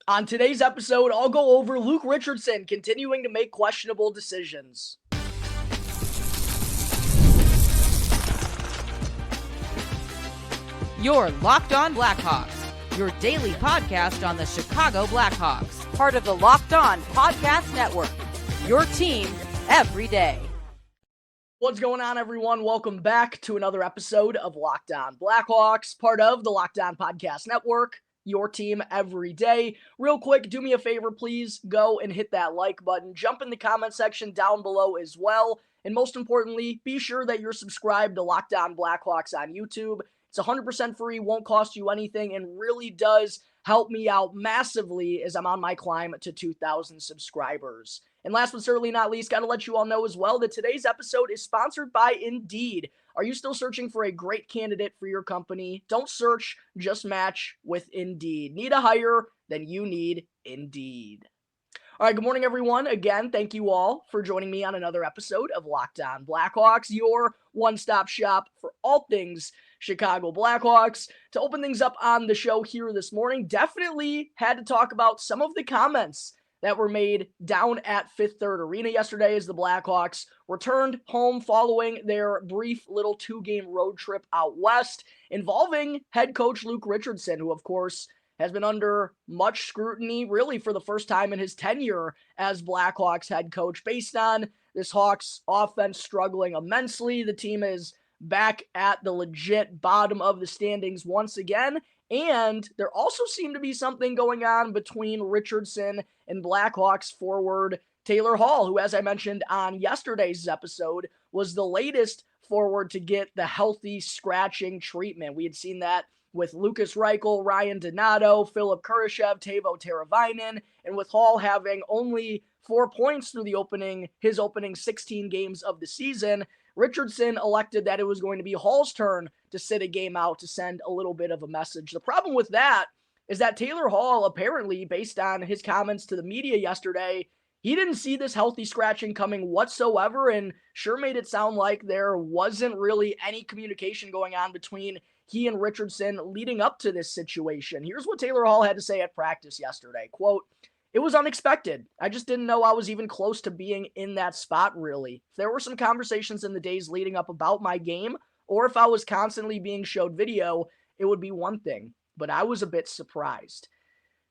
On today's episode, I'll go over Luke Richardson continuing to make questionable decisions. You're Locked On Blackhawks, your daily podcast on the Chicago Blackhawks, part of the Locked On Podcast Network, your team every day. What's going on, everyone? Welcome back to another episode of Locked On Blackhawks, part of the Locked On Podcast Network, your team every day. Real quick, do me a favor, please go and hit that like button. Jump in the comment section down below as well. And most importantly, be sure that you're subscribed to Locked On Blackhawks on YouTube. It's 100% free, won't cost you anything, and really does help me out massively as I'm on my climb to 2,000 subscribers. And last but certainly not least, got to let you all know as well that today's episode is sponsored by Indeed. Are you still searching for a great candidate for your company? Don't search, just match with Indeed. Need a hire? Then you need Indeed. All right, good morning, everyone. Again, thank you all for joining me on another episode of Locked On Blackhawks, your one-stop shop for all things Chicago Blackhawks. To open things up on the show here this morning, definitely had to talk about some of the comments that were made down at Fifth Third Arena yesterday as the Blackhawks returned home following their brief little two-game road trip out west involving head coach Luke Richardson, who, of course, has been under much scrutiny really for the first time in his tenure as Blackhawks head coach based on this Hawks offense struggling immensely. The team is back at the legit bottom of the standings once again. And there also seemed to be something going on between Richardson and Blackhawks forward Taylor Hall, who, as I mentioned on yesterday's episode, was the latest forward to get the healthy scratching treatment. We had seen that with Lucas Reichel, Ryan Donato, Philip Kurashev, Teuvo Teravainen, and with Hall having only 4 points through his opening 16 games of the season, Richardson elected that it was going to be Hall's turn to sit a game out to send a little bit of a message. The problem with that is that Taylor Hall, apparently, based on his comments to the media yesterday, he didn't see this healthy scratching coming whatsoever and sure made it sound like there wasn't really any communication going on between he and Richardson leading up to this situation. Here's what Taylor Hall had to say at practice yesterday. Quote, "It was unexpected. I just didn't know I was even close to being in that spot, really. If there were some conversations in the days leading up about my game, or if I was constantly being showed video, it would be one thing. But I was a bit surprised."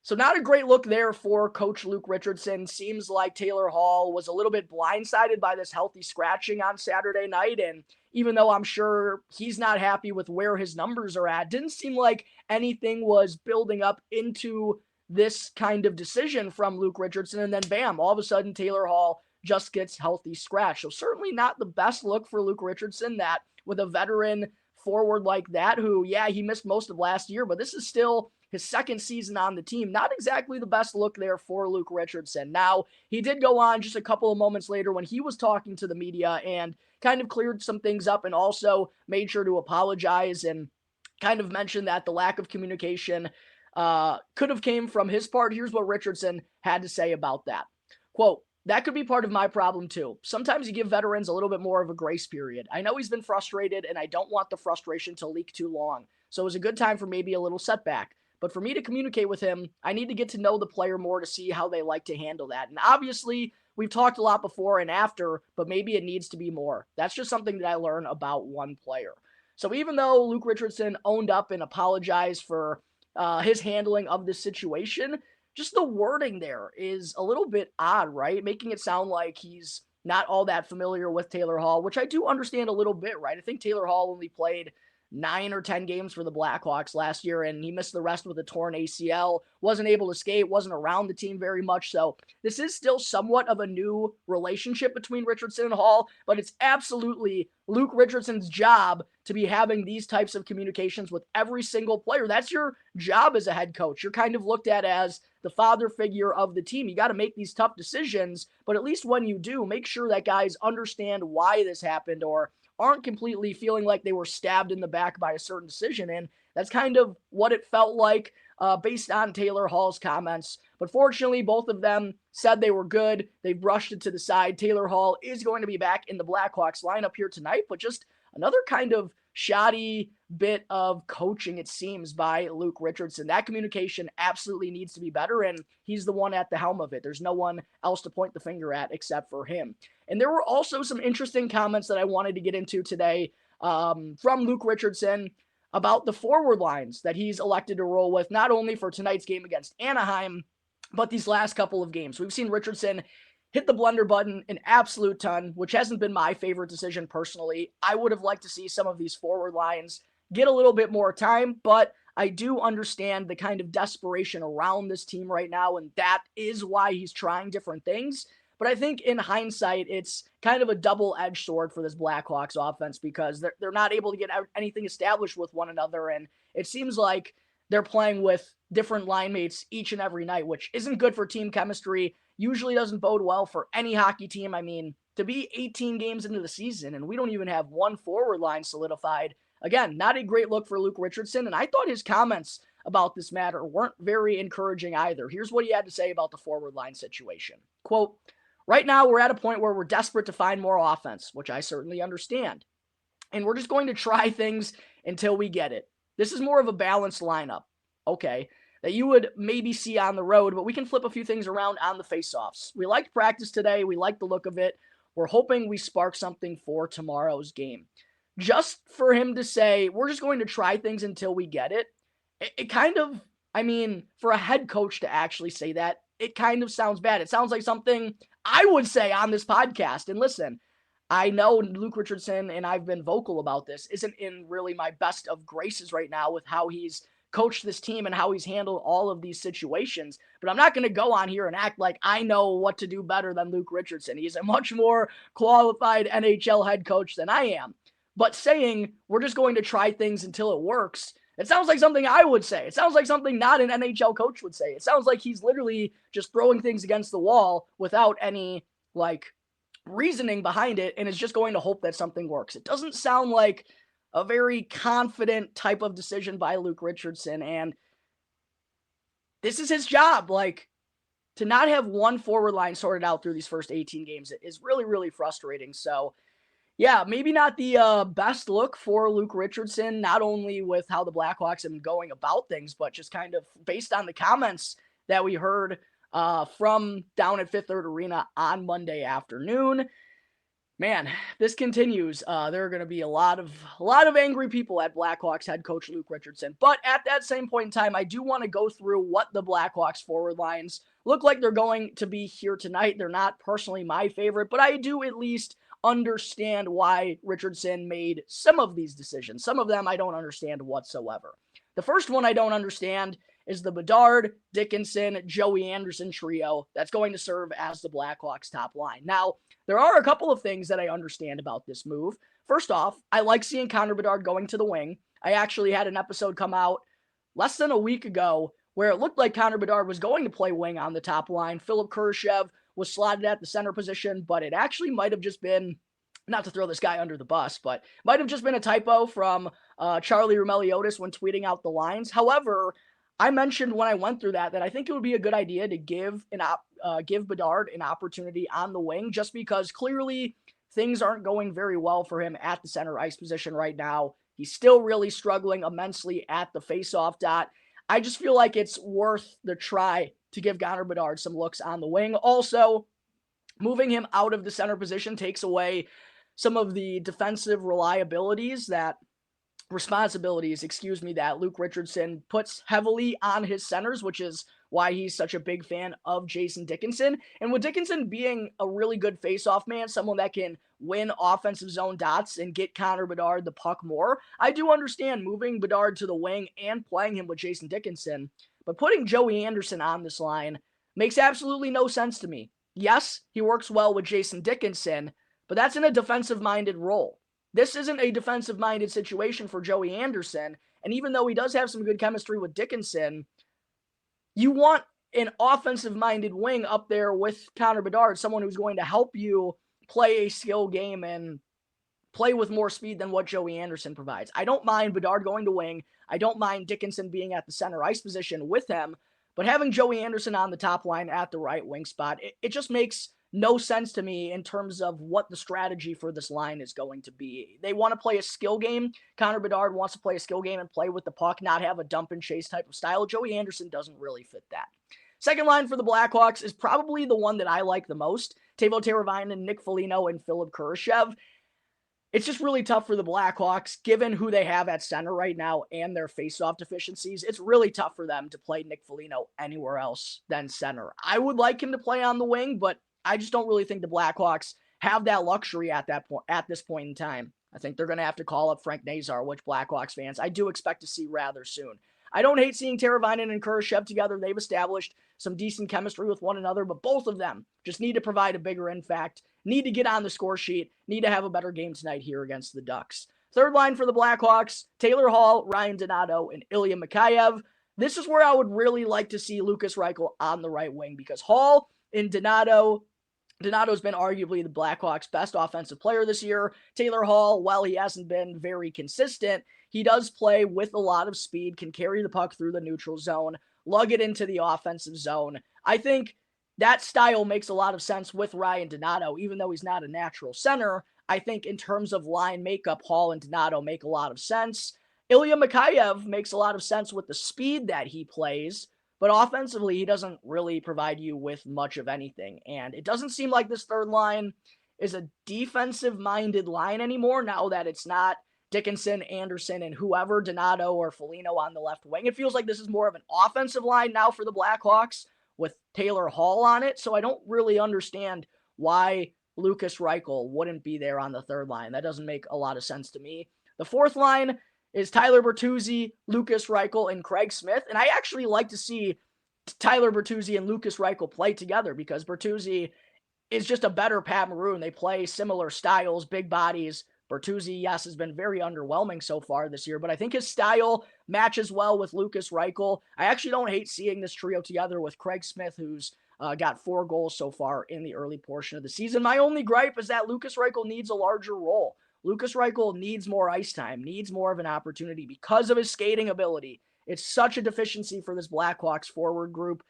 So not a great look there for Coach Luke Richardson. Seems like Taylor Hall was a little bit blindsided by this healthy scratching on Saturday night. And even though I'm sure he's not happy with where his numbers are at, didn't seem like anything was building up into this kind of decision from Luke Richardson. And then bam, all of a sudden Taylor Hall just gets healthy scratch. So certainly not the best look for Luke Richardson, that with a veteran forward like that, who, yeah, he missed most of last year, but this is still his second season on the team. Not exactly the best look there for Luke Richardson. Now, he did go on just a couple of moments later when he was talking to the media and kind of cleared some things up and also made sure to apologize and kind of mentioned that the lack of communication could have came from his part. Here's what Richardson had to say about that. Quote, "That could be part of my problem too. Sometimes you give veterans a little bit more of a grace period. I know he's been frustrated and I don't want the frustration to leak too long. So it was a good time for maybe a little setback. But for me to communicate with him, I need to get to know the player more to see how they like to handle that. And obviously, we've talked a lot before and after, but maybe it needs to be more. That's just something that I learn about one player." So even though Luke Richardson owned up and apologized for his handling of this situation, just the wording there is a little bit odd, right? Making it sound like he's not all that familiar with Taylor Hall, which I do understand a little bit, right? I think Taylor Hall only played 9 or 10 games for the Blackhawks last year, and he missed the rest with a torn ACL, wasn't able to skate, wasn't around the team very much. So this is still somewhat of a new relationship between Richardson and Hall, but it's absolutely Luke Richardson's job to be having these types of communications with every single player. That's your job as a head coach. You're kind of looked at as the father figure of the team. You got to make these tough decisions, but at least when you do, make sure that guys understand why this happened or aren't completely feeling like they were stabbed in the back by a certain decision. And that's kind of what it felt like based on Taylor Hall's comments. But fortunately, both of them said they were good. They brushed it to the side. Taylor Hall is going to be back in the Blackhawks lineup here tonight, but just another kind of shoddy bit of coaching, it seems, by Luke Richardson. That communication absolutely needs to be better, and he's the one at the helm of it. There's no one else to point the finger at except for him. And there were also some interesting comments that I wanted to get into today from Luke Richardson about the forward lines that he's elected to roll with, not only for tonight's game against Anaheim, but these last couple of games. We've seen Richardson hit the blender button an absolute ton, which hasn't been my favorite decision personally. I would have liked to see some of these forward lines get a little bit more time, but I do understand the kind of desperation around this team right now, and that is why he's trying different things. But I think in hindsight, it's kind of a double-edged sword for this Blackhawks offense because they're not able to get anything established with one another, and it seems like they're playing with different line mates each and every night, which isn't good for team chemistry, usually doesn't bode well for any hockey team. I mean, to be 18 games into the season and we don't even have one forward line solidified, again, not a great look for Luke Richardson, and I thought his comments about this matter weren't very encouraging either. Here's what he had to say about the forward line situation. Quote, "Right now, we're at a point where we're desperate to find more offense, which I certainly understand. And we're just going to try things until we get it. This is more of a balanced lineup, okay, that you would maybe see on the road, but we can flip a few things around on the faceoffs. We liked practice today. We like the look of it. We're hoping we spark something for tomorrow's game." Just for him to say, we're just going to try things until we get it, it kind of, I mean, for a head coach to actually say that, it kind of sounds bad. It sounds like something I would say on this podcast. And listen, I know Luke Richardson, and I've been vocal about this, isn't in really my best of graces right now with how he's coached this team and how he's handled all of these situations. But I'm not going to go on here and act like I know what to do better than Luke Richardson. He's a much more qualified NHL head coach than I am. But saying we're just going to try things until it works, it sounds like something I would say. It sounds like something not an NHL coach would say. It sounds like he's literally just throwing things against the wall without any, reasoning behind it, and is just going to hope that something works. It doesn't sound like a very confident type of decision by Luke Richardson, and this is his job. To not have one forward line sorted out through these first 18 games is really, really frustrating. So, yeah, maybe not the best look for Luke Richardson, not only with how the Blackhawks have been going about things, but just kind of based on the comments that we heard from down at Fifth Third Arena on Monday afternoon. Man, this continues. There are going to be a lot of angry people at Blackhawks head coach Luke Richardson. But at that same point in time, I do want to go through what the Blackhawks forward lines look like they're going to be here tonight. They're not personally my favorite, but I do at least understand why Richardson made some of these decisions. Some of them I don't understand whatsoever. The first one I don't understand is the Bedard, Dickinson, Joey Anderson trio that's going to serve as the Blackhawks top line. Now, there are a couple of things that I understand about this move. First off, I like seeing Connor Bedard going to the wing. I actually had an episode come out less than a week ago where it looked like Connor Bedard was going to play wing on the top line. Philip Kurashev was slotted at the center position, but it actually might have just been, not to throw this guy under the bus, but might have just been a typo from Charlie Roumeliotis when tweeting out the lines. However, I mentioned when I went through that I think it would be a good idea to give Bedard an opportunity on the wing, just because clearly things aren't going very well for him at the center ice position right now. He's still really struggling immensely at the faceoff dot. I just feel like it's worth the try to give Connor Bedard some looks on the wing. Also, moving him out of the center position takes away some of the defensive responsibilities that Luke Richardson puts heavily on his centers, which is why he's such a big fan of Jason Dickinson. And with Dickinson being a really good faceoff man, someone that can win offensive zone dots and get Connor Bedard the puck more, I do understand moving Bedard to the wing and playing him with Jason Dickinson. But putting Joey Anderson on this line makes absolutely no sense to me. Yes, he works well with Jason Dickinson, but that's in a defensive-minded role. This isn't a defensive-minded situation for Joey Anderson, and even though he does have some good chemistry with Dickinson, you want an offensive-minded wing up there with Connor Bedard, someone who's going to help you play a skill game and play with more speed than what Joey Anderson provides. I don't mind Bedard going to wing. I don't mind Dickinson being at the center ice position with him, but having Joey Anderson on the top line at the right wing spot, it just makes no sense to me in terms of what the strategy for this line is going to be. They want to play a skill game. Connor Bedard wants to play a skill game and play with the puck, not have a dump and chase type of style. Joey Anderson doesn't really fit that. Second line for the Blackhawks is probably the one that I like the most. Teuvo Teravainen, Nick Foligno, and Philip Kurashev. It's just really tough for the Blackhawks, given who they have at center right now and their faceoff deficiencies. It's really tough for them to play Nick Foligno anywhere else than center. I would like him to play on the wing, but I just don't really think the Blackhawks have that luxury at this point in time. I think they're going to have to call up Frank Nazar, which Blackhawks fans I do expect to see rather soon. I don't hate seeing Teravainen and Kurashev together. They've established some decent chemistry with one another, but both of them just need to provide a bigger impact, need to get on the score sheet, need to have a better game tonight here against the Ducks. Third line for the Blackhawks, Taylor Hall, Ryan Donato, and Ilya Mikheyev. This is where I would really like to see Lukas Reichel on the right wing because Hall and Donato's been arguably the Blackhawks' best offensive player this year. Taylor Hall, while he hasn't been very consistent, he does play with a lot of speed, can carry the puck through the neutral zone, lug it into the offensive zone. I think that style makes a lot of sense with Ryan Donato, even though he's not a natural center. I think in terms of line makeup, Hall and Donato make a lot of sense. Ilya Mikheyev makes a lot of sense with the speed that he plays, but offensively, he doesn't really provide you with much of anything. And it doesn't seem like this third line is a defensive-minded line anymore now that it's not Dickinson, Anderson, and whoever, Donato or Foligno on the left wing. It feels like this is more of an offensive line now for the Blackhawks with Taylor Hall on it. So I don't really understand why Lukas Reichel wouldn't be there on the third line. That doesn't make a lot of sense to me. The fourth line is Tyler Bertuzzi, Lukas Reichel, and Craig Smith. And I actually like to see Tyler Bertuzzi and Lukas Reichel play together because Bertuzzi is just a better Pat Maroon. They play similar styles, big bodies. Bertuzzi, yes, has been very underwhelming so far this year, but I think his style matches well with Lukas Reichel. I actually don't hate seeing this trio together with Craig Smith, who's got 4 goals so far in the early portion of the season. My only gripe is that Lukas Reichel needs a larger role. Lukas Reichel needs more ice time, needs more of an opportunity because of his skating ability. It's such a deficiency for this Blackhawks forward group.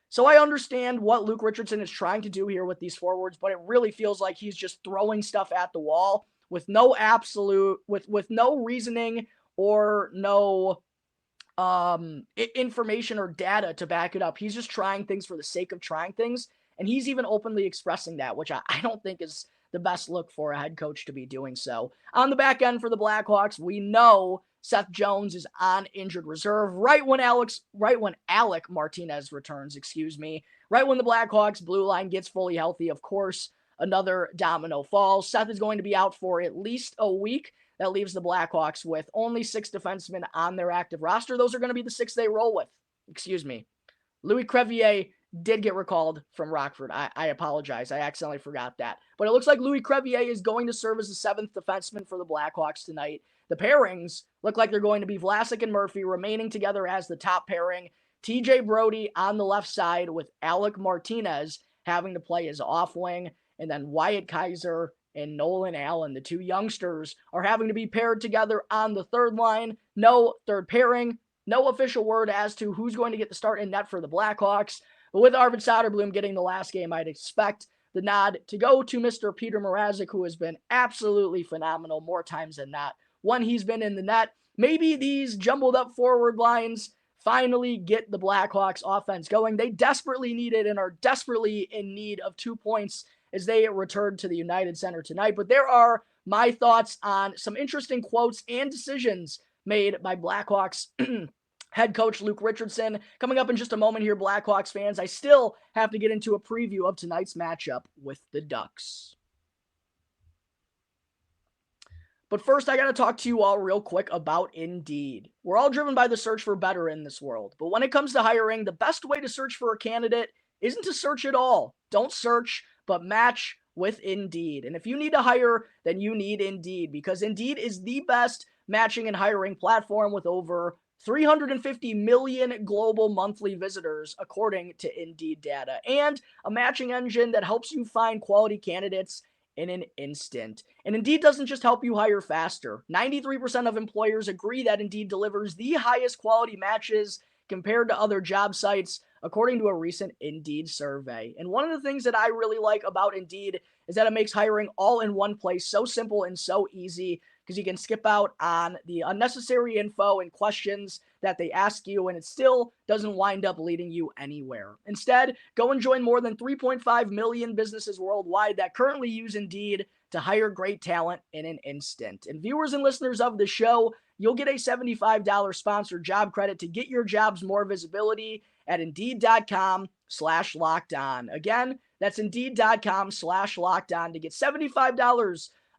So I understand what Luke Richardson is trying to do here with these forwards, but it really feels like he's just throwing stuff at the wall with no with no reasoning or no information or data to back it up. He's just trying things for the sake of trying things, and he's even openly expressing that, which I don't think is the best look for a head coach to be doing so. On the back end for the Blackhawks, we know Seth Jones is on injured reserve right when Alec Martinez returns, right when the Blackhawks blue line gets fully healthy. Of course, another domino falls. Seth is going to be out for at least a week. That leaves the Blackhawks with only 6 defensemen on their active roster. Those are going to be the 6 they roll with. Louis Crevier did get recalled from Rockford. I apologize. I accidentally forgot that. But it looks like Louis Crevier is going to serve as the 7th defenseman for the Blackhawks tonight. The pairings look like they're going to be Vlasic and Murphy remaining together as the top pairing. TJ Brody on the left side with Alec Martinez having to play his off wing. And then Wyatt Kaiser and Nolan Allen, the 2 youngsters, are having to be paired together on the third line. No third pairing. No official word as to who's going to get the start in net for the Blackhawks. But with Arvid Soderblom getting the last game, I'd expect the nod to go to Mr. Peter Mrazek, who has been absolutely phenomenal more times than not when he's been in the net. Maybe these jumbled up forward lines finally get the Blackhawks offense going. They desperately need it and are desperately in need of 2 points as they return to the United Center tonight. But there are my thoughts on some interesting quotes and decisions made by Blackhawks head coach Luke Richardson. Coming up in just a moment here, Blackhawks fans, I still have to get into a preview of tonight's matchup with the Ducks. But first, I got to talk to you all real quick about Indeed. We're all driven by the search for better in this world. But when it comes to hiring, the best way to search for a candidate isn't to search at all. Don't search, but match with Indeed. And if you need to hire, then you need Indeed, because Indeed is the best matching and hiring platform with over 350 million global monthly visitors, according to Indeed data, and a matching engine that helps you find quality candidates in an instant. And Indeed doesn't just help you hire faster. 93% of employers agree that Indeed delivers the highest quality matches compared to other job sites. according to a recent Indeed survey. And one of the things that I really like about Indeed is that it makes hiring all in one place so simple and so easy, because you can skip out on the unnecessary info and questions that they ask you, and it still doesn't wind up leading you anywhere. Instead, go and join more than 3.5 million businesses worldwide that currently use Indeed to hire great talent in an instant. And viewers and listeners of the show, you'll get a $75 sponsored job credit to get your jobs more visibility at Indeed.com/lockedon. Again, that's Indeed.com/lockedon to get a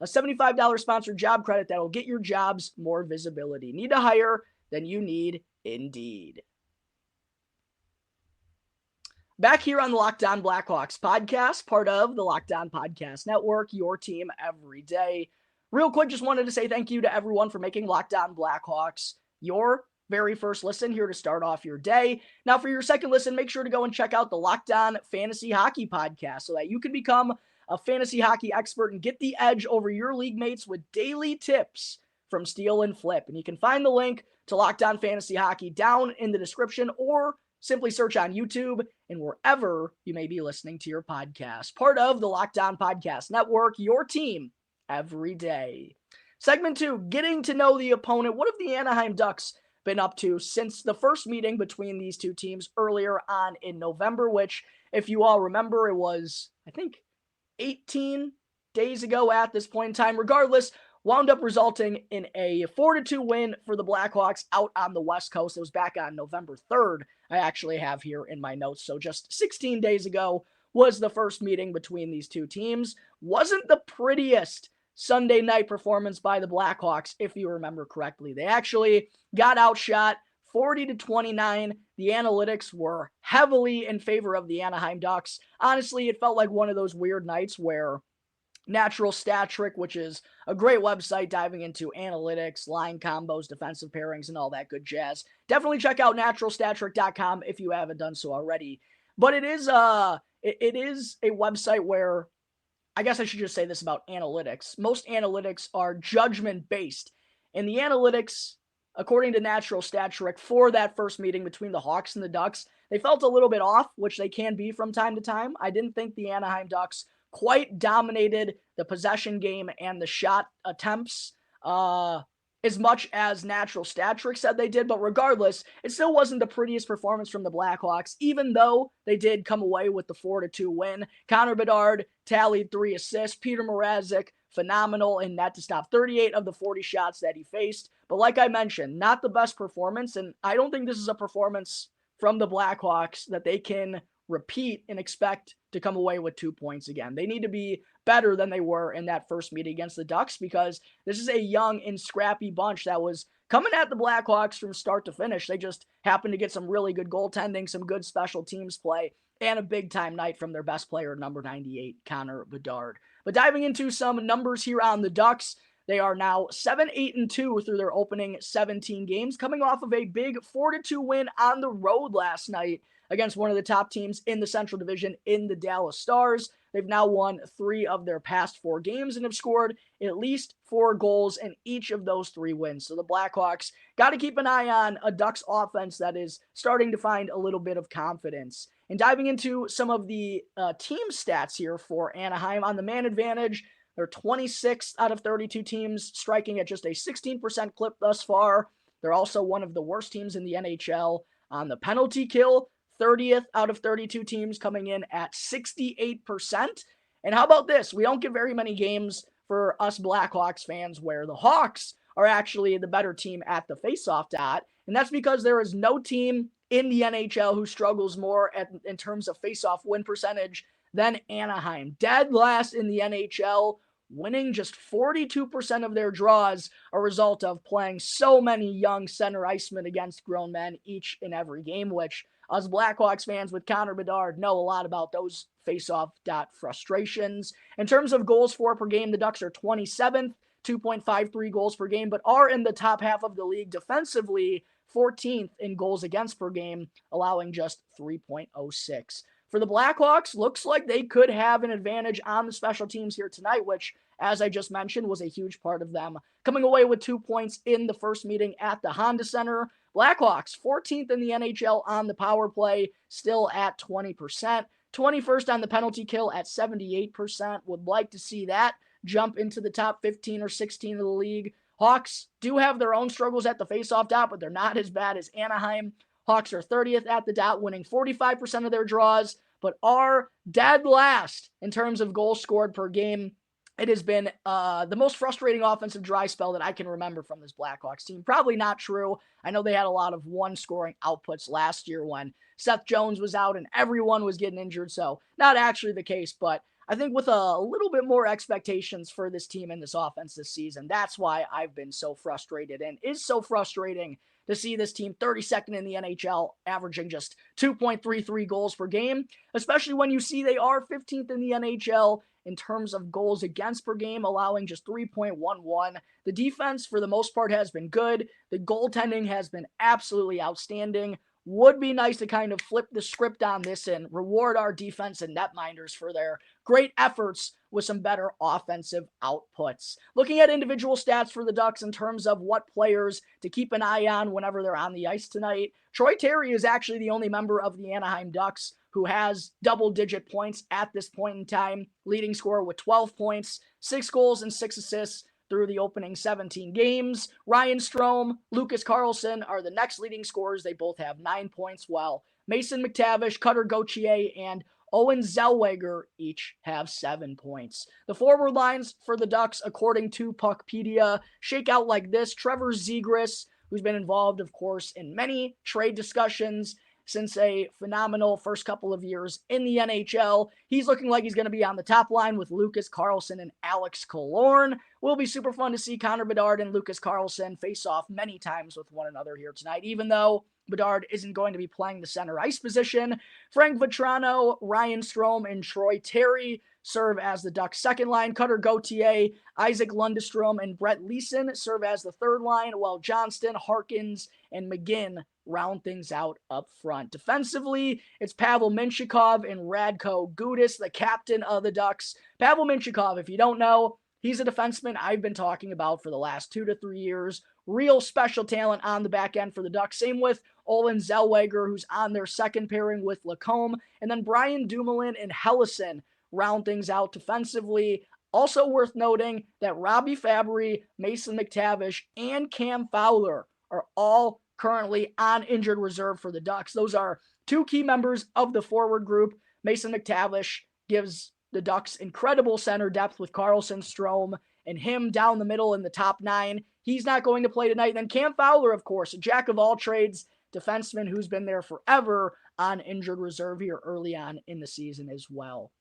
$75 sponsored job credit that'll get your jobs more visibility. Need to hire? Then you need Indeed. Back here on the Locked On Blackhawks podcast, part of the Locked On Podcast Network, your team every day. Real quick, just wanted to say thank you to everyone for making Locked On Blackhawks your very first listen here to start off your day. Now, for your second listen, make sure to go and check out the Locked On Fantasy Hockey podcast so that you can become a fantasy hockey expert and get the edge over your league mates with daily tips from Steal and Flip. And you can find the link to Locked On Fantasy Hockey down in the description, or simply search on YouTube and wherever you may be listening to your podcast. Part of the Locked On Podcast Network, your team every day. Segment 2, getting to know the opponent. What have the Anaheim Ducks been up to since the first meeting between these two teams earlier on in November, which, if you all remember, it was, I think, 18 days ago at this point in time. Regardless, wound up resulting in a 4-2 win for the Blackhawks out on the West Coast. It was back on November 3rd, I actually have here in my notes. So just 16 days ago was the first meeting between these two teams. Wasn't the prettiest Sunday night performance by the Blackhawks, if you remember correctly. They actually got outshot 40-29. The analytics were heavily in favor of the Anaheim Ducks. Honestly, it felt like one of those weird nights where Natural Stat Trick, which is a great website diving into analytics, line combos, defensive pairings, and all that good jazz. Definitely check out naturalstattrick.com if you haven't done so already. But it is a website where, I guess I should just say this about analytics. Most analytics are judgment-based. And the analytics, according to Natural Stat Trick, for that first meeting between the Hawks and the Ducks, they felt a little bit off, which they can be from time to time. I didn't think the Anaheim Ducks quite dominated the possession game and the shot attempts as much as Natural Stat Trick said they did, but regardless, it still wasn't the prettiest performance from the Blackhawks, even though they did come away with the 4-2 win. Connor Bedard tallied 3 assists. Peter Mrazek, phenomenal in net to stop 38 of the 40 shots that he faced. But like I mentioned, not the best performance, and I don't think this is a performance from the Blackhawks that they can repeat and expect to come away with 2 points again. They need to be better than they were in that first meeting against the Ducks, because this is a young and scrappy bunch that was coming at the Blackhawks from start to finish. They just happened to get some really good goaltending, some good special teams play, and a big-time night from their best player, number 98, Connor Bedard. But diving into some numbers here on the Ducks, they are now 7-8-2 through their opening 17 games, coming off of a big 4-2 win on the road last night against one of the top teams in the Central Division in the Dallas Stars. They've now won 3 of their past 4 games and have scored at least 4 goals in each of those 3 wins. So the Blackhawks got to keep an eye on a Ducks offense that is starting to find a little bit of confidence. And diving into some of the team stats here for Anaheim, on the man advantage, they're 26th out of 32 teams, striking at just a 16% clip thus far. They're also one of the worst teams in the NHL on the penalty kill, 30th out of 32 teams, coming in at 68%. And how about this? We don't get very many games for us Blackhawks fans where the Hawks are actually the better team at the faceoff dot. And that's because there is no team in the NHL who struggles more in terms of faceoff win percentage than Anaheim. Dead last in the NHL, winning just 42% of their draws, a result of playing so many young center icemen against grown men each and every game, which us Blackhawks fans with Connor Bedard know a lot about those face-off dot frustrations. In terms of goals for per game, the Ducks are 27th, 2.53 goals per game, but are in the top half of the league defensively, 14th in goals against per game, allowing just 3.06. For the Blackhawks, looks like they could have an advantage on the special teams here tonight, which, as I just mentioned, was a huge part of them coming away with 2 points in the first meeting at the Honda Center. Blackhawks, 14th in the NHL on the power play, still at 20%. 21st on the penalty kill at 78%. Would like to see that jump into the top 15 or 16 of the league. Hawks do have their own struggles at the faceoff dot, but they're not as bad as Anaheim. Hawks are 30th at the dot, winning 45% of their draws, but are dead last in terms of goals scored per game. It has been the most frustrating offensive dry spell that I can remember from this Blackhawks team. Probably not true. I know they had a lot of one-scoring outputs last year when Seth Jones was out and everyone was getting injured, so not actually the case, but I think with a little bit more expectations for this team and this offense this season, that's why I've been so frustrated, and is so frustrating to see this team 32nd in the NHL, averaging just 2.33 goals per game, especially when you see they are 15th in the NHL in terms of goals against per game, allowing just 3.11. The defense, for the most part, has been good. The goaltending has been absolutely outstanding. Would be nice to kind of flip the script on this and reward our defense and netminders for their great efforts with some better offensive outputs. Looking at individual stats for the Ducks in terms of what players to keep an eye on whenever they're on the ice tonight, Troy Terry is actually the only member of the Anaheim Ducks who has double-digit points at this point in time, leading scorer with 12 points, 6 goals and 6 assists through the opening 17 games. Ryan Strome, Lucas Carlson are the next leading scorers. They both have 9 points, while Mason McTavish, Cutter Gauthier, and Owen Zellweger each have 7 points. The forward lines for the Ducks, according to Puckpedia, shake out like this. Trevor Zegras, who's been involved, of course, in many trade discussions since a phenomenal first couple of years in the NHL. He's looking like he's going to be on the top line with Lucas Carlson and Alex Killorn. Will be super fun to see Connor Bedard and Lucas Carlson face off many times with one another here tonight, even though Bedard isn't going to be playing the center ice position. Frank Vatrano, Ryan Strome, and Troy Terry serve as the Ducks' second line. Cutter Gauthier, Isaac Lundestrom, and Brett Leeson serve as the third line, while Johnston, Harkins, and McGinn round things out up front. Defensively, it's Pavel Mintyukov and Radko Gudas, the captain of the Ducks. Pavel Mintyukov, if you don't know, he's a defenseman I've been talking about for the last 2 to 3 years. Real special talent on the back end for the Ducks. Same with Olin Zellweger, who's on their second pairing with Lacombe. And then Brian Dumoulin and Hellison round things out defensively. Also worth noting that Robbie Fabry, Mason McTavish, and Cam Fowler are all currently on injured reserve for the Ducks. Those are 2 key members of the forward group. Mason McTavish gives the Ducks incredible center depth with Carlson, Strome, and him down the middle in the top 9. He's not going to play tonight. And then Cam Fowler, of course, a jack of all trades, defenseman who's been there forever on injured reserve here early on in the season as well.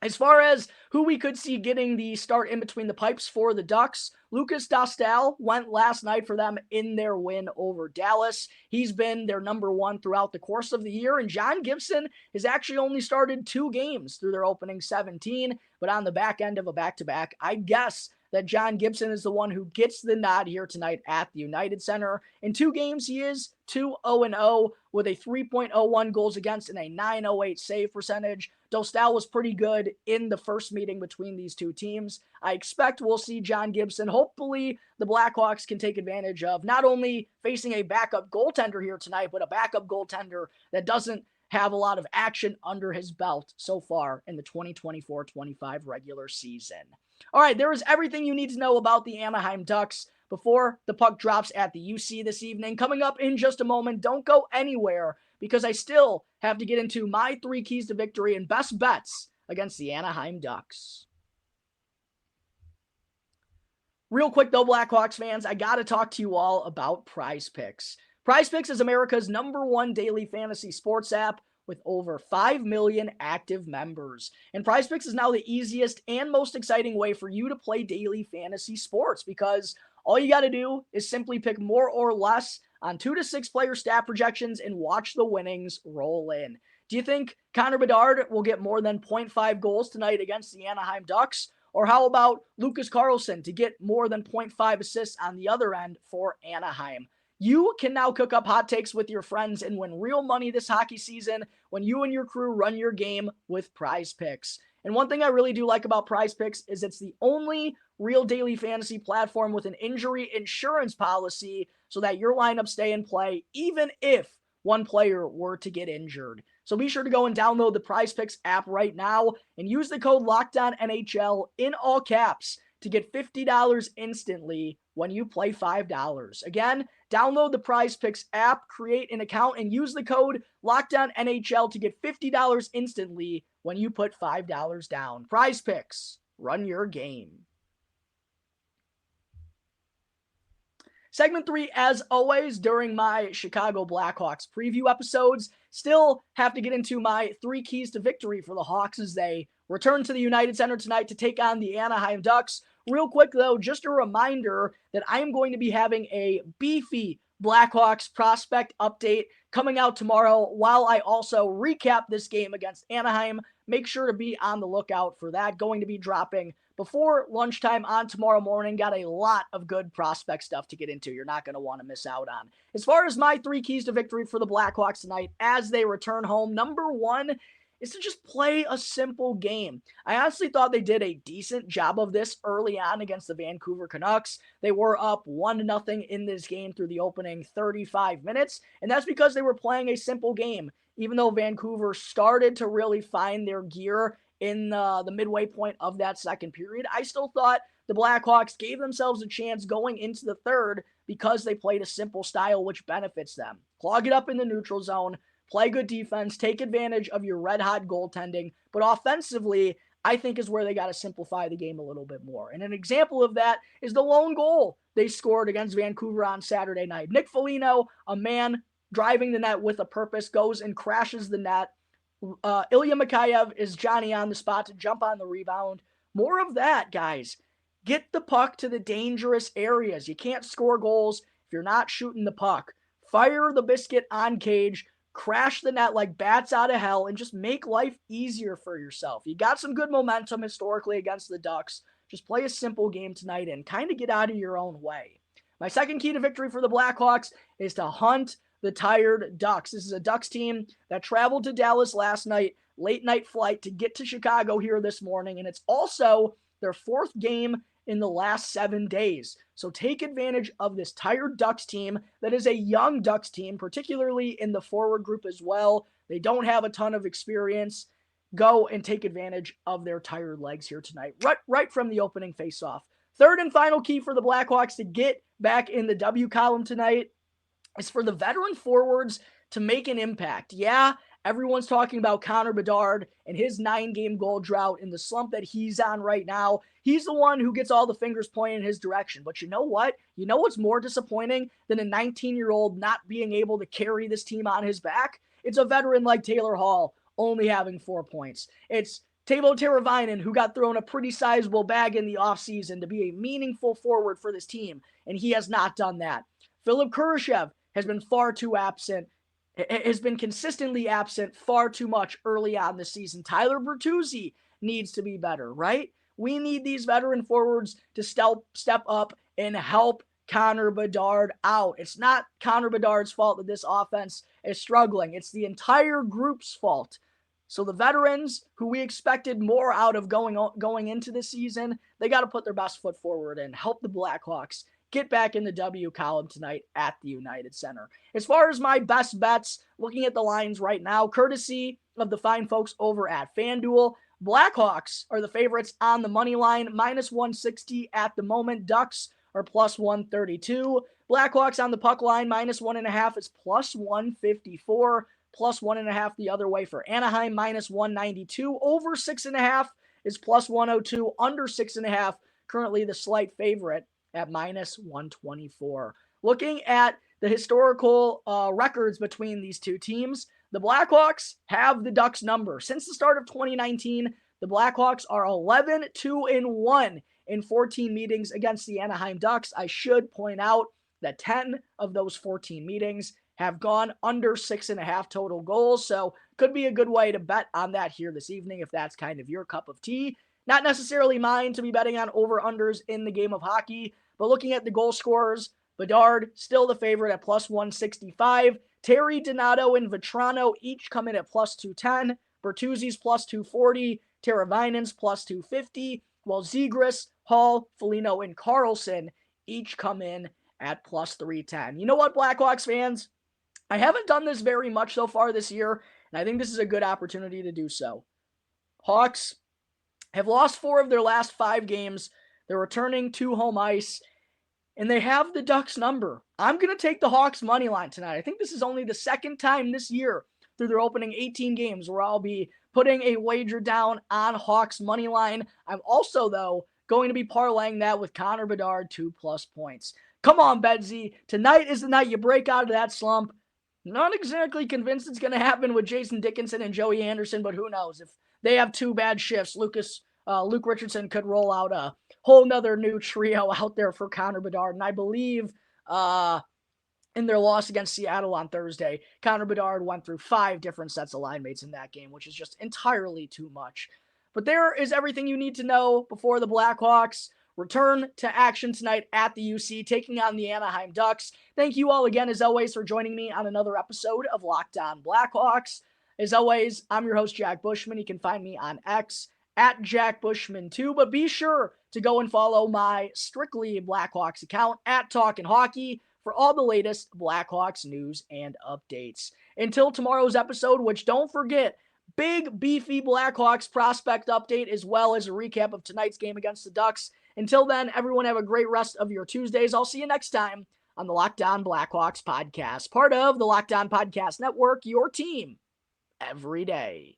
As far as who we could see getting the start in between the pipes for the Ducks, Lucas Dostal went last night for them in their win over Dallas. He's been their number 1 throughout the course of the year, and John Gibson has actually only started 2 games through their opening 17, but on the back end of a back-to-back, I guess that John Gibson is the one who gets the nod here tonight at the United Center. In 2 games, he is 2-0-0 with a 3.01 goals against and a 908 save percentage. Dostal was pretty good in the first meeting between these 2 teams. I expect we'll see John Gibson. Hopefully, the Blackhawks can take advantage of not only facing a backup goaltender here tonight, but a backup goaltender that doesn't have a lot of action under his belt so far in the 2024-25 regular season. All right, there is everything you need to know about the Anaheim Ducks before the puck drops at the UC this evening. Coming up in just a moment, don't go anywhere because I still have to get into my 3 keys to victory and best bets against the Anaheim Ducks. Real quick though, Blackhawks fans, I got to talk to you all about Prize Picks. Prize Picks is America's #1 daily fantasy sports app with over 5 million active members. And Prize Picks is now the easiest and most exciting way for you to play daily fantasy sports because all you got to do is simply pick more or less on 2 to 6 player stat projections and watch the winnings roll in. Do you think Connor Bedard will get more than 0.5 goals tonight against the Anaheim Ducks? Or how about Lucas Carlson to get more than 0.5 assists on the other end for Anaheim? You can now cook up hot takes with your friends and win real money this hockey season when you and your crew run your game with Prize Picks. And one thing I really do like about Prize Picks is it's the only real daily fantasy platform with an injury insurance policy so that your lineups stay in play even if one player were to get injured. So be sure to go and download the PrizePicks app right now and use the code LOCKEDONNHL in all caps to get $50 instantly when you play $5. Again, download the PrizePicks app, create an account, and use the code LOCKEDONNHL to get $50 instantly when you put $5 down. PrizePicks, run your game. Segment 3, as always, during my Chicago Blackhawks preview episodes, still have to get into my 3 keys to victory for the Hawks as they return to the United Center tonight to take on the Anaheim Ducks. Real quick, though, just a reminder that I am going to be having a beefy Blackhawks prospect update coming out tomorrow while I also recap this game against Anaheim. Make sure to be on the lookout for that. Going to be dropping before lunchtime on tomorrow morning. Got a lot of good prospect stuff to get into. You're not going to want to miss out on. As far as my 3 keys to victory for the Blackhawks tonight as they return home, number 1 is to just play a simple game. I honestly thought they did a decent job of this early on against the Vancouver Canucks. They were up 1-0 in this game through the opening 35 minutes, and that's because they were playing a simple game. Even though Vancouver started to really find their gear in the midway point of that second period, I still thought the Blackhawks gave themselves a chance going into the third because they played a simple style which benefits them. Clog it up in the neutral zone, play good defense, take advantage of your red-hot goaltending, but offensively, I think is where they got to simplify the game a little bit more. And an example of that is the lone goal they scored against Vancouver on Saturday night. Nick Foligno, a man driving the net with a purpose, goes and crashes the net. Ilya Mikheyev is Johnny on the spot to jump on the rebound. More of that, guys. Get the puck to the dangerous areas. You can't score goals if you're not shooting the puck. Fire the biscuit on cage, crash the net like bats out of hell, and just make life easier for yourself. You got some good momentum historically against the Ducks. Just play a simple game tonight and kind of get out of your own way. My second key to victory for the Blackhawks is to hunt the tired Ducks. This is a Ducks team that traveled to Dallas last night, late night flight to get to Chicago here this morning, and it's also their 4th game in the last 7 days. So take advantage of this tired Ducks team that is a young Ducks team, particularly in the forward group as well. They don't have a ton of experience. Go and take advantage of their tired legs here tonight, right from the opening faceoff. Third and final key for the Blackhawks to get back in the W column tonight is for the veteran forwards to make an impact. Yeah, everyone's talking about Connor Bedard and his 9-game goal drought and the slump that he's on right now. He's the one who gets all the fingers pointed in his direction. But you know what? You know what's more disappointing than a 19-year-old not being able to carry this team on his back? It's a veteran like Taylor Hall only having 4 points. It's Teuvo Teravainen, who got thrown a pretty sizable bag in the offseason to be a meaningful forward for this team, and he has not done that. Philip Kurashev has been far too absent, has been consistently absent far too much early on this season. Tyler Bertuzzi needs to be better, right? We need these veteran forwards to step up and help Connor Bedard out. It's not Connor Bedard's fault that this offense is struggling. It's the entire group's fault. So the veterans, who we expected more out of going into this season, they got to put their best foot forward and help the Blackhawks get back in the W column tonight at the United Center. As far as my best bets, looking at the lines right now, courtesy of the fine folks over at FanDuel, Blackhawks are the favorites on the money line, -160 at the moment. Ducks are +132. Blackhawks on the puck line, -1.5 is +154. +1.5 the other way for Anaheim, -192. Over 6.5 is +102. Under 6.5, currently the slight favorite at -124. Looking at the historical records between these two teams, the Blackhawks have the Ducks number. Since the start of 2019, the Blackhawks are 11-2-1 in 14 meetings against the Anaheim Ducks. I should point out that 10 of those 14 meetings have gone under 6.5 total goals, so could be a good way to bet on that here this evening if that's kind of your cup of tea. Not necessarily mine to be betting on over-unders in the game of hockey, but looking at the goal scorers, Bedard still the favorite at +165. Terry, Donato, and Vetrano each come in at +210. Bertuzzi's +240. Teravainen's +250. While Zegras, Hall, Foligno, and Carlson each come in at plus 310. You know what, Blackhawks fans? I haven't done this very much so far this year, and I think this is a good opportunity to do so. Hawks have lost 4 of their last 5 games. They're returning to home ice, and they have the Ducks number. I'm going to take the Hawks money line tonight. I think this is only the second time this year through their opening 18 games where I'll be putting a wager down on Hawks money line. I'm also, though, going to be parlaying that with Connor Bedard 2+ points. Come on, Bedsy. Tonight is the night you break out of that slump. Not exactly convinced it's going to happen with Jason Dickinson and Joey Anderson, but who knows? If they have 2 bad shifts, Luke Richardson could roll out a whole nother new trio out there for Connor Bedard. And I believe in their loss against Seattle on Thursday, Connor Bedard went through 5 different sets of line mates in that game, which is just entirely too much. But there is everything you need to know before the Blackhawks return to action tonight at the UC, taking on the Anaheim Ducks. Thank you all again, as always, for joining me on another episode of Locked On Blackhawks. As always, I'm your host, Jack Bushman. You can find me on X at Jack Bushman 2, but be sure to go and follow my Strictly Blackhawks account at Talkin' Hockey for all the latest Blackhawks news and updates. Until tomorrow's episode, which don't forget, big beefy Blackhawks prospect update as well as a recap of tonight's game against the Ducks. Until then, everyone have a great rest of your Tuesdays. I'll see you next time on the Locked On Blackhawks podcast, part of the Locked On Podcast Network, your team every day.